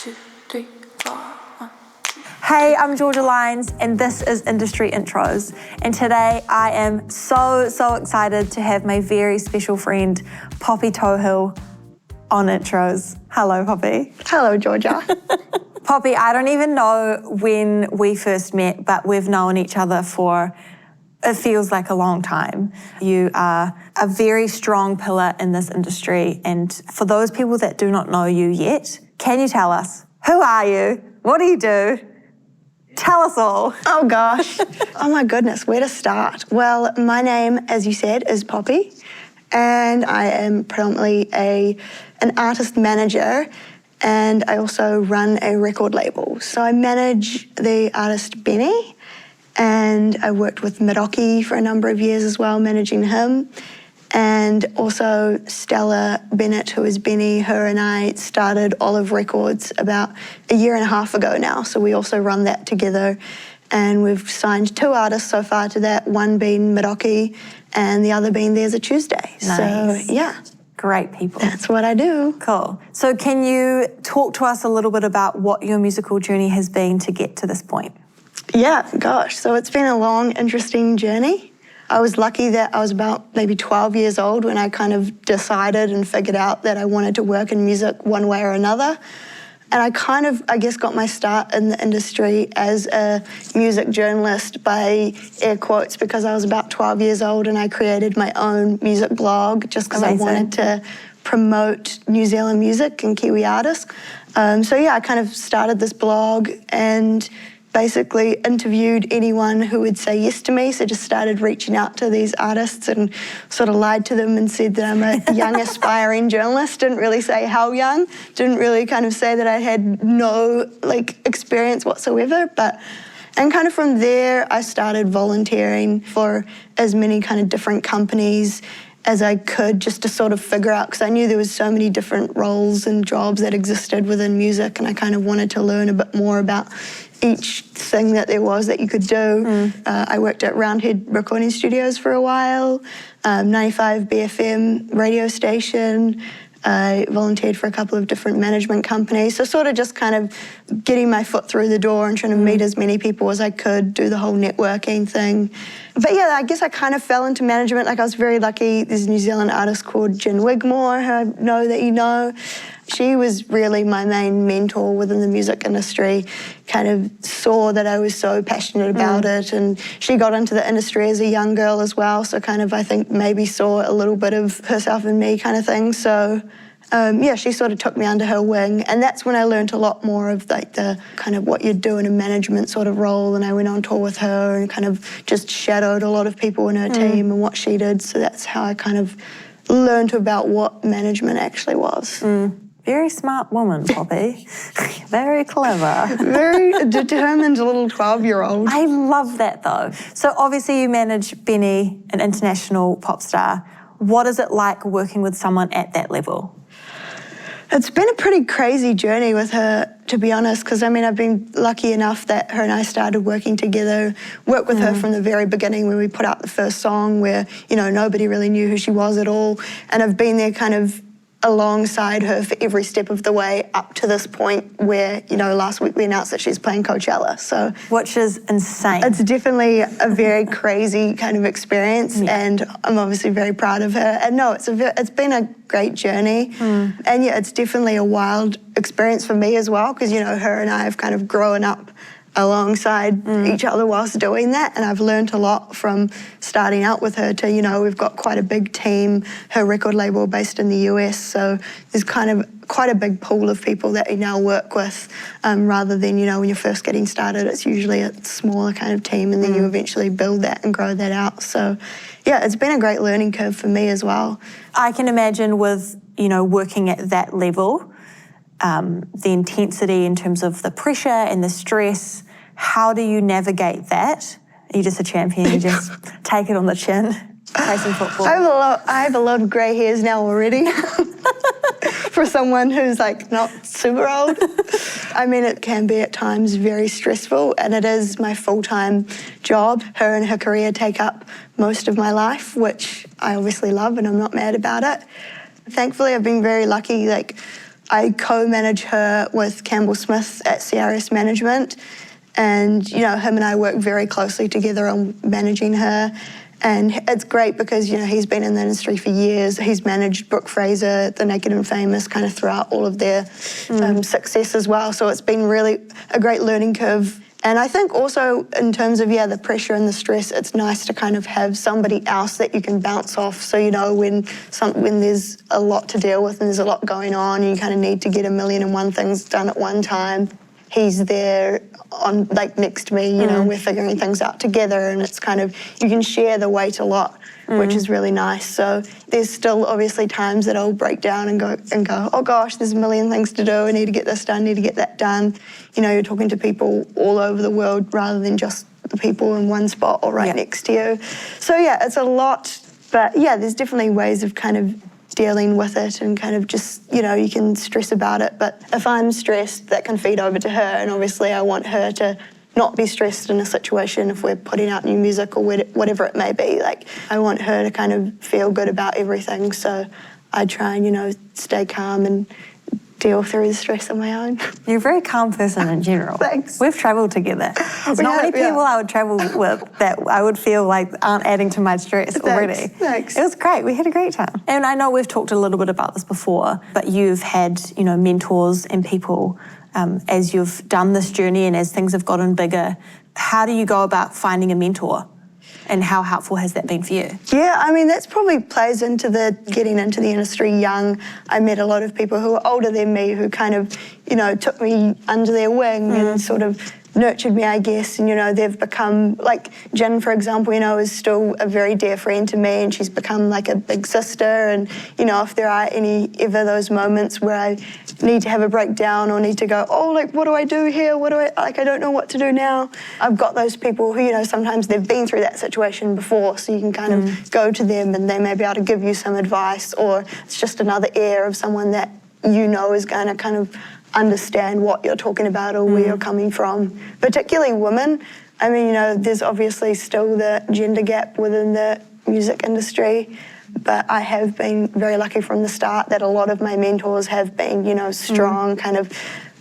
2, 3, 4, 1. Hey, I'm Georgia Lyons, and this is Industry Intros. And today I am so excited to have my very special friend, Poppy Tohill, on Intros. Hello, Poppy. Hello, Georgia. Poppy, I don't even know when we first met, but we've known each other for, it feels like a long time. You are a very strong pillar in this industry. And for those people that do not know you yet, can you tell us, who are you? What do you do? Tell us all. Oh gosh. Oh my goodness, where to start? Well, my name, as you said, is Poppy, and I am predominantly an artist manager, and I also run a record label. So I manage the artist Benny, and I worked with Midoki for a number of years as well, managing him. And also Stella Bennett, who is Benny, her and I started Olive Records about a year and a half ago now. So we also run that together. And we've signed 2 artists so far to that, one being Midoki and the other being There's a Tuesday. Nice. So yeah. Great people. That's what I do. Cool. So can you talk to us a little bit about what your musical journey has been to get to this point? Yeah, gosh. So it's been a long, interesting journey. I was lucky that I was about maybe 12 years old when I kind of decided and figured out that I wanted to work in music one way or another. And I kind of, I guess, got my start in the industry as a music journalist by air quotes because I was about 12 years old and I created my own music blog just because I wanted to promote New Zealand music and Kiwi artists. So yeah, I kind of started this blog and basically interviewed anyone who would say yes to me. So just started reaching out to these artists and sort of lied to them and said that I'm a young aspiring journalist. Didn't really say how young, didn't really kind of say that I had no experience whatsoever. And kind of from there, I started volunteering for as many kind of different companies as I could just to sort of figure out, because I knew there was so many different roles and jobs that existed within music, and I kind of wanted to learn a bit more about each thing that there was that you could do. I worked at Roundhead Recording Studios for a while, 95 BFM radio station. I volunteered for a couple of different management companies. So sort of just kind of getting my foot through the door and trying to meet as many people as I could, do the whole networking thing. But yeah, I guess I kind of fell into management. I was very lucky. There's a New Zealand artist called Jen Wigmore, who I know that you know. She was really my main mentor within the music industry, kind of saw that I was so passionate about it, and she got into the industry as a young girl as well, so kind of I think maybe saw a little bit of herself in me kind of thing. So yeah, she sort of took me under her wing, and that's when I learned a lot more of the kind of what you'd do in a management sort of role, and I went on tour with her and kind of just shadowed a lot of people in her team and what she did, so that's how I kind of learned about what management actually was. Very smart woman, Poppy. Very clever. Very determined little 12-year-old. I love that though. So obviously you manage Benny, an international pop star. What is it like working with someone at that level? It's been a pretty crazy journey with her, to be honest, because I mean, I've been lucky enough that her and I started working together, worked with her from the very beginning when we put out the first song where, you know, nobody really knew who she was at all. And I've been there kind of alongside her for every step of the way up to this point where, you know, last week we announced that she's playing Coachella. So, which is insane. It's definitely a very crazy kind of experience, and I'm obviously very proud of her. And no, it's been a great journey, and yeah, it's definitely a wild experience for me as well, because, you know, her and I have kind of grown up alongside each other whilst doing that, and I've learned a lot from starting out with her to, you know, we've got quite a big team, her record label based in the US, so there's kind of quite a big pool of people that you now work with, rather than, you know, when you're first getting started, it's usually a smaller kind of team, and then you eventually build that and grow that out. So yeah, it's been a great learning curve for me as well. I can imagine with, you know, working at that level, the intensity in terms of the pressure and the stress, how do you navigate that? Are you just a champion, you just take it on the chin, play some football? I have a lot of grey hairs now already for someone who's not super old. I mean, it can be at times very stressful, and it is my full-time job. Her and her career take up most of my life, which I obviously love and I'm not mad about it. Thankfully, I've been very lucky. I co-manage her with Campbell Smith at CRS Management. And, you know, him and I work very closely together on managing her. And it's great because, you know, he's been in the industry for years. He's managed Brooke Fraser, The Naked and Famous, kind of throughout all of their success as well. So it's been really a great learning curve. And I think also in terms of, the pressure and the stress, it's nice to kind of have somebody else that you can bounce off. So, you know, when there's a lot to deal with and there's a lot going on, you kind of need to get 1,000,001 things done at one time. He's there on next to me, you know, we're figuring things out together, and it's kind of, you can share the weight a lot, which is really nice. So there's still obviously times that I'll break down and go, oh gosh, there's 1,000,000 things to do. I need to get this done, need to get that done. You know, you're talking to people all over the world rather than just the people in one spot or right next to you. So it's a lot, but there's definitely ways of kind of dealing with it and kind of just, you know, you can stress about it. But if I'm stressed, that can feed over to her. And obviously I want her to not be stressed in a situation if we're putting out new music or whatever it may be. Like, I want her to kind of feel good about everything. So I try and, you know, stay calm and deal through the stress on my own. You're a very calm person in general. Thanks. We've travelled together. There's not many people I would travel with that I would feel like aren't adding to my stress already. Thanks. It was great. We had a great time. And I know we've talked a little bit about this before, but you've had, you know, mentors and people as you've done this journey and as things have gotten bigger. How do you go about finding a mentor? And how helpful has that been for you? Yeah, I mean, that's probably plays into the getting into the industry young. I met a lot of people who were older than me who kind of, you know, took me under their wing and sort of nurtured me, I guess. And, you know, they've become, like Jen, for example, you know, is still a very dear friend to me, and she's become like a big sister. And, you know, if there are ever those moments where I need to have a breakdown or need to go, oh, like, what do I do here? I don't know what to do now. I've got those people who, you know, sometimes they've been through that situation before, so you can kind of go to them and they may be able to give you some advice, or it's just another ear of someone that you know is going to kind of understand what you're talking about or where you're coming from. Particularly women. I mean, you know, there's obviously still the gender gap within the music industry, but I have been very lucky from the start that a lot of my mentors have been, you know, strong, kind of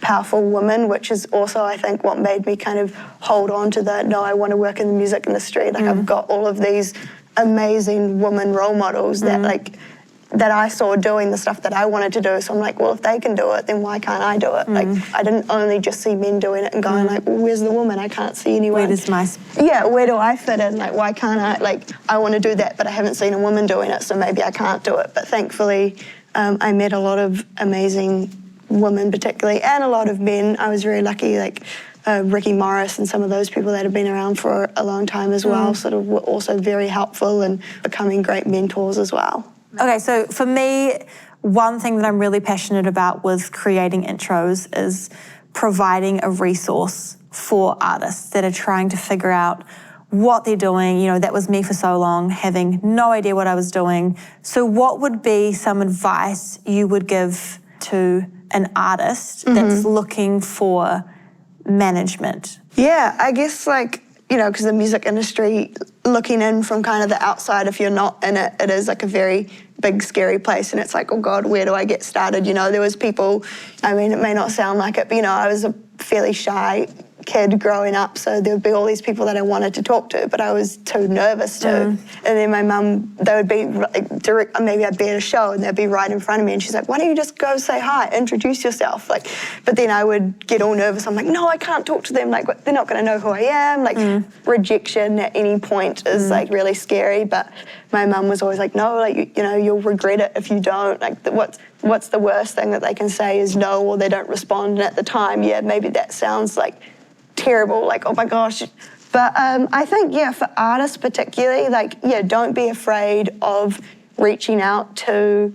powerful women, which is also, I think, what made me kind of hold on to I want to work in the music industry. Like, I've got all of these amazing woman role models that I saw doing the stuff that I wanted to do. So I'm like, well, if they can do it, then why can't I do it? Like, I didn't only just see men doing it and going like, well, where's the woman? I can't see anyone. Where does my... Yeah, where do I fit in? Like, why can't I? Like, I want to do that, but I haven't seen a woman doing it, so maybe I can't do it. But thankfully, I met a lot of amazing women particularly, and a lot of men. I was very lucky, like Ricky Morris and some of those people that have been around for a long time as well, sort of were also very helpful and becoming great mentors as well. Okay, so for me, one thing that I'm really passionate about with creating intros is providing a resource for artists that are trying to figure out what they're doing. You know, that was me for so long, having no idea what I was doing. So what would be some advice you would give to an artist that's looking for management? Yeah, I guess, like, you know, because the music industry, looking in from kind of the outside, if you're not in it, it is like a very big, scary place. And it's like, oh God, where do I get started? You know, there was people, I mean, it may not sound like it, but, you know, I was a fairly shy kid growing up, so there would be all these people that I wanted to talk to, but I was too nervous to. And then my mum, they would be like, maybe I'd be at a show and they'd be right in front of me, and she's like, why don't you just go say hi, introduce yourself? Like, but then I would get all nervous. I'm like, no, I can't talk to them. Like, they're not going to know who I am. Like, rejection at any point is like really scary. But my mum was always like, no, like, you know, you'll regret it if you don't. Like, what's the worst thing that they can say is no, or they don't respond. And at the time, yeah, maybe that sounds like terrible, like, oh my gosh. But I think, yeah, for artists particularly, like, yeah, don't be afraid of reaching out to,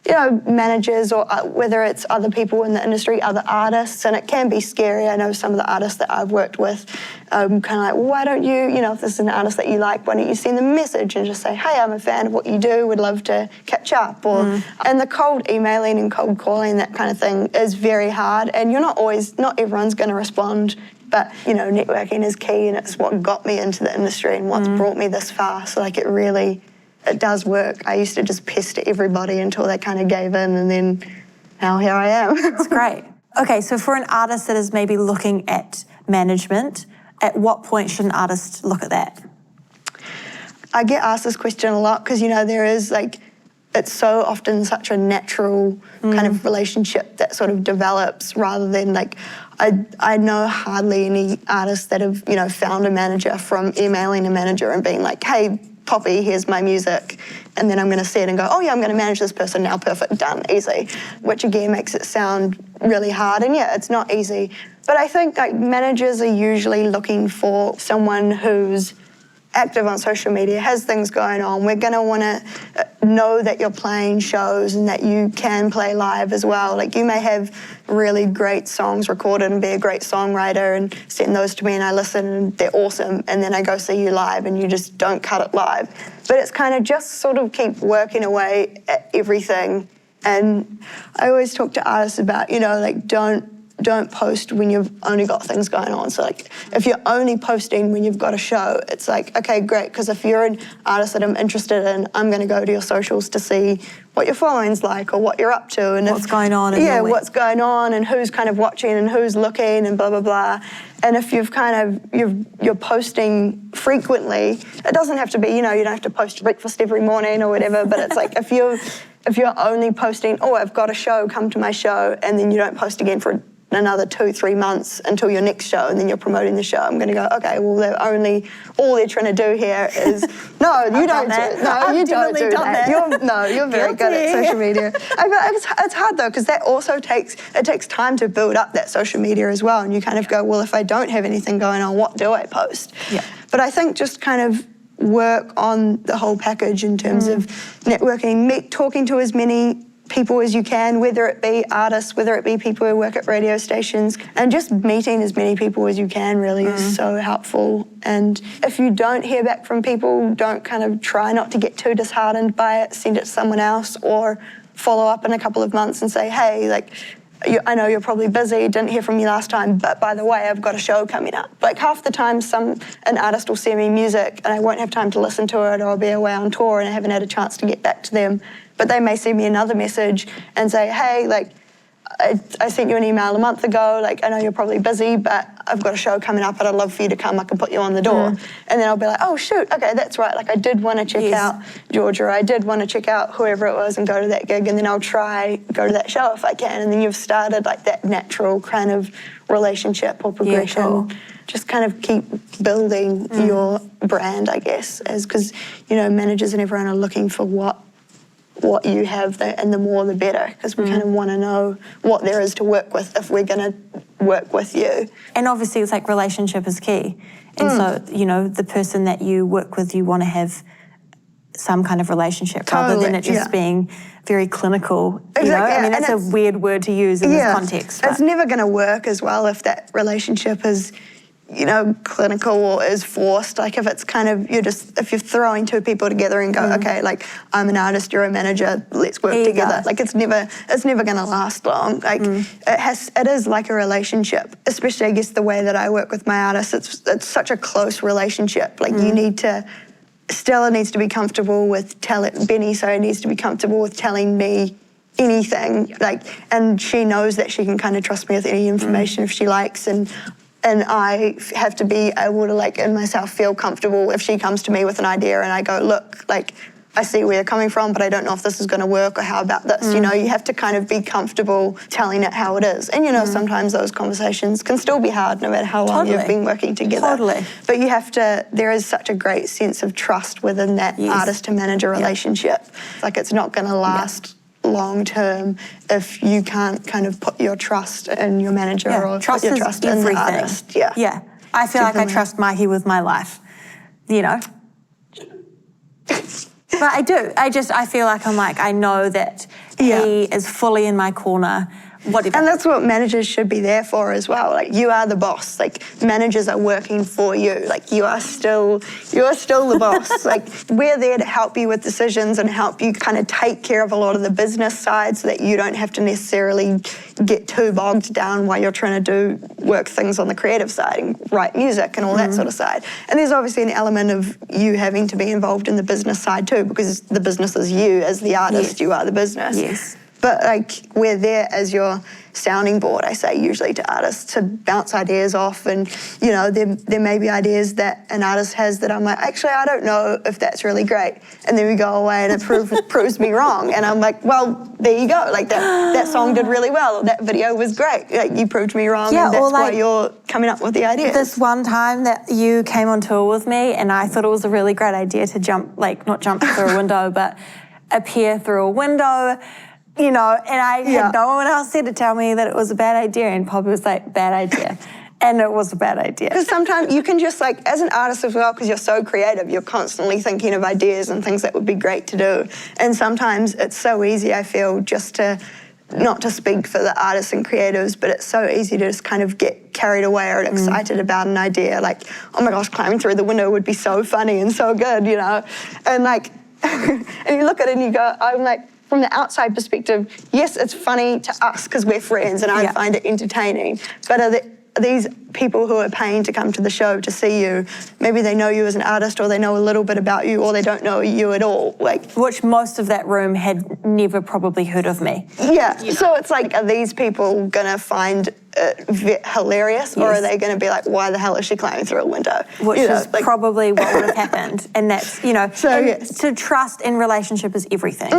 you know, managers, or whether it's other people in the industry, other artists, and it can be scary. I know some of the artists that I've worked with, kind of like, well, why don't you know, if this is an artist that you like, why don't you send them a message and just say, hey, I'm a fan of what you do, would love to catch up. Or and the cold emailing and cold calling, that kind of thing, is very hard, and not everyone's going to respond. But, you know, networking is key, and it's what got me into the industry and what's brought me this far. So, like, it does work. I used to just pester everybody until they kind of gave in, and then now here I am. It's great. Okay, so for an artist that is maybe looking at management, at what point should an artist look at that? I get asked this question a lot because, there is it's so often such a natural kind of relationship that sort of develops rather than I know hardly any artists that have, found a manager from emailing a manager and being like, hey, Poppy, here's my music. And then I'm going to see it and go, oh yeah, I'm going to manage this person now, perfect, done, easy. Which again makes it sound really hard. And yeah, it's not easy. But I think managers are usually looking for someone who's active on social media, has things going on. We're going to want to know that you're playing shows and that you can play live as well. You may have really great songs recorded and be a great songwriter and send those to me and I listen and they're awesome, and then I go see you live and you just don't cut it live. But it's kind of just sort of keep working away at everything. And I always talk to artists about, don't post when you've only got things going on. So if you're only posting when you've got a show, it's okay, great, because if you're an artist that I'm interested in, I'm going to go to your socials to see what your following's like or what you're up to. And what's going on in yeah, your week. what's going on and who's kind of watching and who's looking and blah, blah, blah. And if you're posting frequently, it doesn't have to be, you don't have to post breakfast every morning or whatever, but it's if you're only posting, oh, I've got a show, come to my show, and then you don't post again for another 2-3 months until your next show, and then you're promoting the show, I'm going to go, okay, well, all they're trying to do here is, no, you don't do that. No, you don't do that. You're very good at social media. It's hard though, because that also takes time to build up that social media as well, and you kind of go, well, if I don't have anything going on, what do I post? Yeah. But I think just kind of work on the whole package in terms of networking, talking to as many people as you can, whether it be artists, whether it be people who work at radio stations, and just meeting as many people as you can really is so helpful. And if you don't hear back from people, don't kind of try not to get too disheartened by it, send it to someone else, or follow up in a couple of months and say, hey, I know you're probably busy, didn't hear from you last time, but by the way, I've got a show coming up. Half the time, an artist will send me music and I won't have time to listen to it, or I'll be away on tour and I haven't had a chance to get back to them. But they may send me another message and say, hey, I sent you an email a month ago, I know you're probably busy, but I've got a show coming up and I'd love for you to come, I can put you on the door. And then I'll be like, oh shoot, okay, that's right, I did want to check out Georgia, I did want to check out whoever it was and go to that gig, and then I'll go to that show if I can. And then you've started that natural kind of relationship or progression. Yeah, cool. Just kind of keep building your brand, I guess, because, managers and everyone are looking for what you have, and the more the better, because we kind of want to know what there is to work with if we're going to work with you. And obviously it's relationship is key. And so, the person that you work with, you want to have some kind of relationship rather than it just being very clinical. Exactly. I mean, that's a weird word to use in this context. It's never going to work as well if that relationship is clinical or is forced. If it's kind of, if you're throwing two people together and go, okay, I'm an artist, you're a manager, let's work together. It's never going to last long. It is like a relationship, especially I guess the way that I work with my artists. It's such a close relationship. You need to, Stella needs to be comfortable with Benny needs to be comfortable with telling me anything. And she knows that she can kind of trust me with any information if she likes, and I have to be able to, in myself, feel comfortable if she comes to me with an idea and I go, look, I see where you're coming from, but I don't know if this is going to work, or how about this? You have to kind of be comfortable telling it how it is. And, sometimes those conversations can still be hard no matter how long you've been working together. Totally. But you have to, there is such a great sense of trust within that artist to manager relationship. It's not going to last long term if you can't kind of put your trust in your manager or trust put your trust in the artist. Yeah. I feel like I trust Mikey with my life, But I do. I feel like I know that he is fully in my corner. Whatever. And that's what managers should be there for as well. You are the boss. Managers are working for you. You are still the boss. We're there to help you with decisions and help you kind of take care of a lot of the business side, so that you don't have to necessarily get too bogged down while you're trying to work things on the creative side and write music and all that sort of side. And there's obviously an element of you having to be involved in the business side too, because the business is you as the artist. You are the business. Yes. But like we're there as your sounding board, I say usually to artists to bounce ideas off. And, you know, there may be ideas that an artist has that I'm like, actually, I don't know if that's really great. And then we go away and it proves me wrong. And I'm like, well, there you go. Like that song did really well. Or that video was great. Like you proved me wrong. Yeah, and that's or like why you're coming up with the ideas. This one time that you came on tour with me and I thought it was a really great idea to not jump through a window, but appear through a window. You know, and I had no one else there to tell me that it was a bad idea. And Poppy was like, bad idea. And it was a bad idea. Because sometimes you can just like, as an artist as well, because you're so creative, you're constantly thinking of ideas and things that would be great to do. And sometimes it's so easy, I feel, just to, not to speak for the artists and creatives, but it's so easy to just kind of get carried away or excited about an idea. Like, oh my gosh, climbing through the window would be so funny and so good, you know? And like, and you look at it and you go, I'm like, from the outside perspective, yes, it's funny to us because we're friends and I find it entertaining. But are these people who are paying to come to the show to see you, maybe they know you as an artist or they know a little bit about you or they don't know you at all. Like, which most of that room had never probably heard of me. Yeah, so it's like, are these people gonna find it hilarious or are they gonna be like, why the hell is she climbing through a window? Which is like, probably what would have happened. And that's, you know, to trust in relationship is everything.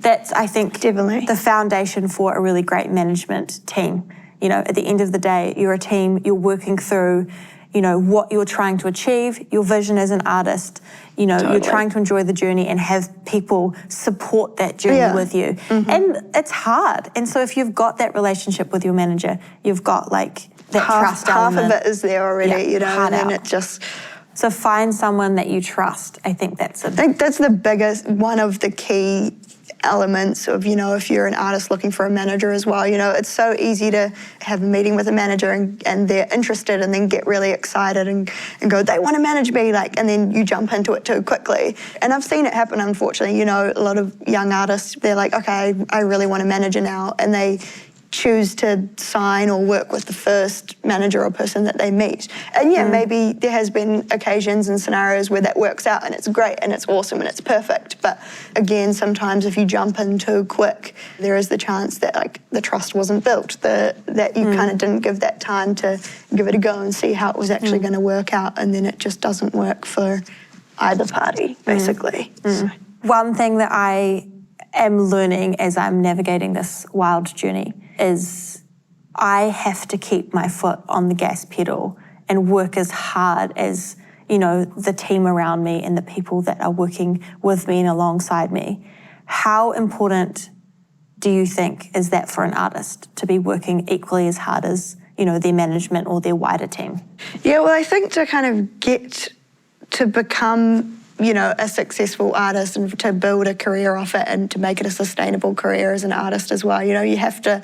That's, I think, definitely the foundation for a really great management team. You know, at the end of the day, you're a team, you're working through, you know, what you're trying to achieve, your vision as an artist, you know, you're trying to enjoy the journey and have people support that journey with you. And it's hard. And so if you've got that relationship with your manager, you've got like that trust element. Half of it is there already, you know, and then it just... So find someone that you trust. I think that's the biggest, one of the key elements of, you know, if you're an artist looking for a manager as well, you know, it's so easy to have a meeting with a manager and they're interested and then get really excited and go, they want to manage me, like, and then you jump into it too quickly. And I've seen it happen, unfortunately, you know, a lot of young artists, they're like, okay, I really want a manager now, and they choose to sign or work with the first manager or person that they meet. And maybe there has been occasions and scenarios where that works out and it's great and it's awesome and it's perfect. But again, sometimes if you jump in too quick, there is the chance that like the trust wasn't built, that you kind of didn't give that time to give it a go and see how it was actually going to work out, and then it just doesn't work for either party, basically. So. One thing that I am learning as I'm navigating this wild journey is I have to keep my foot on the gas pedal and work as hard as, you know, the team around me and the people that are working with me and alongside me. How important do you think is that for an artist to be working equally as hard as, you know, their management or their wider team? Yeah, well, I think to kind of get to become, you know, a successful artist and to build a career off it and to make it a sustainable career as an artist as well, you know, you have to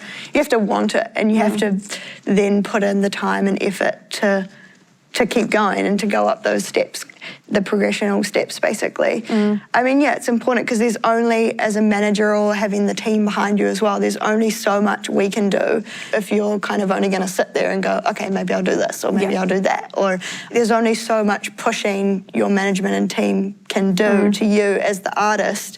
want it, and you have to then put in the time and effort to keep going and to go up those steps, the progressional steps, basically. I mean, yeah, it's important because there's only, as a manager or having the team behind you as well, there's only so much we can do if you're kind of only going to sit there and go, okay, maybe I'll do this or maybe I'll do that. Or there's only so much pushing your management and team can do to you as the artist.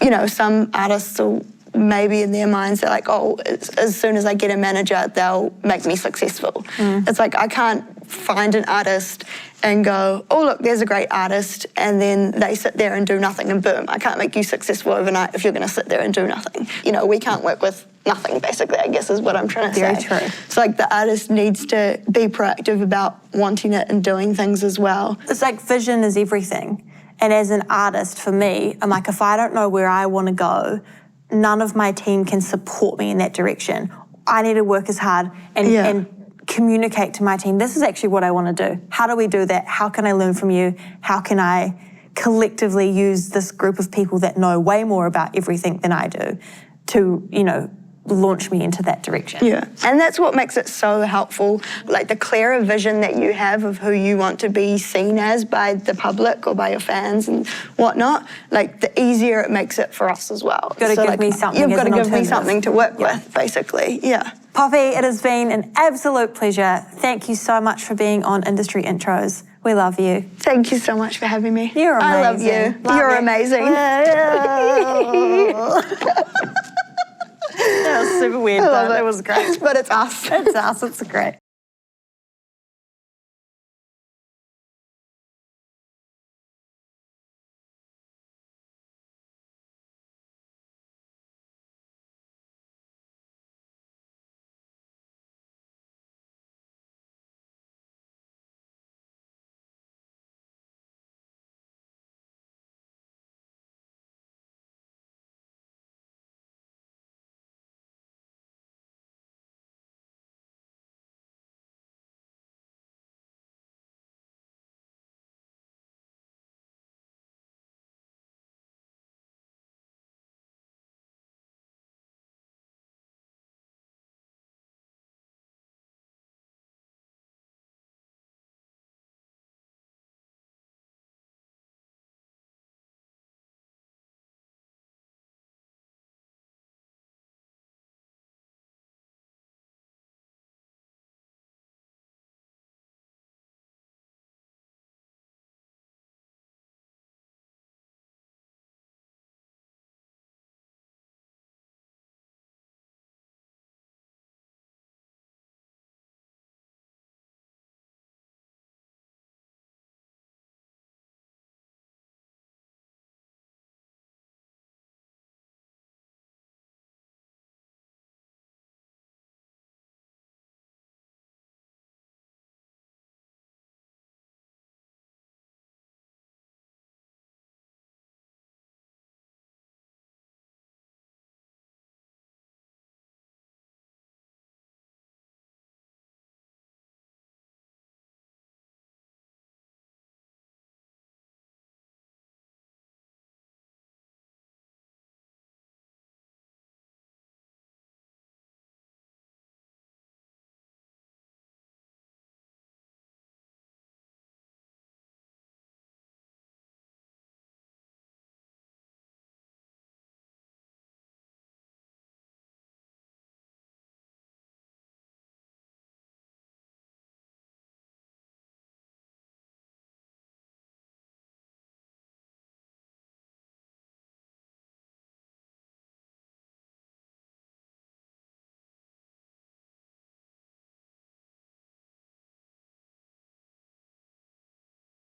You know, some artists will maybe in their minds they're like, oh, as soon as I get a manager, they'll make me successful. It's like, I can't find an artist and go, oh, look, there's a great artist, and then they sit there and do nothing, and boom, I can't make you successful overnight if you're going to sit there and do nothing. You know, we can't work with nothing, basically, I guess is what I'm trying to say. Very true. It's like the artist needs to be proactive about wanting it and doing things as well. It's like vision is everything. And as an artist, for me, I'm like, if I don't know where I want to go, none of my team can support me in that direction. I need to work as hard and communicate to my team, this is actually what I want to do. How do we do that? How can I learn from you? How can I collectively use this group of people that know way more about everything than I do to, you know, launch me into that direction? Yeah, and that's what makes it so helpful. Like the clearer vision that you have of who you want to be seen as by the public or by your fans and whatnot, like the easier it makes it for us as well. You've got to give me something. You've got to give me something to work with, basically. Yeah. Poppy, it has been an absolute pleasure. Thank you so much for being on Industry Intros. We love you. Thank you so much for having me. You're amazing. I love you. You're amazing. That was super weird, I love but it. it was great. But it's us. It's us. It's great.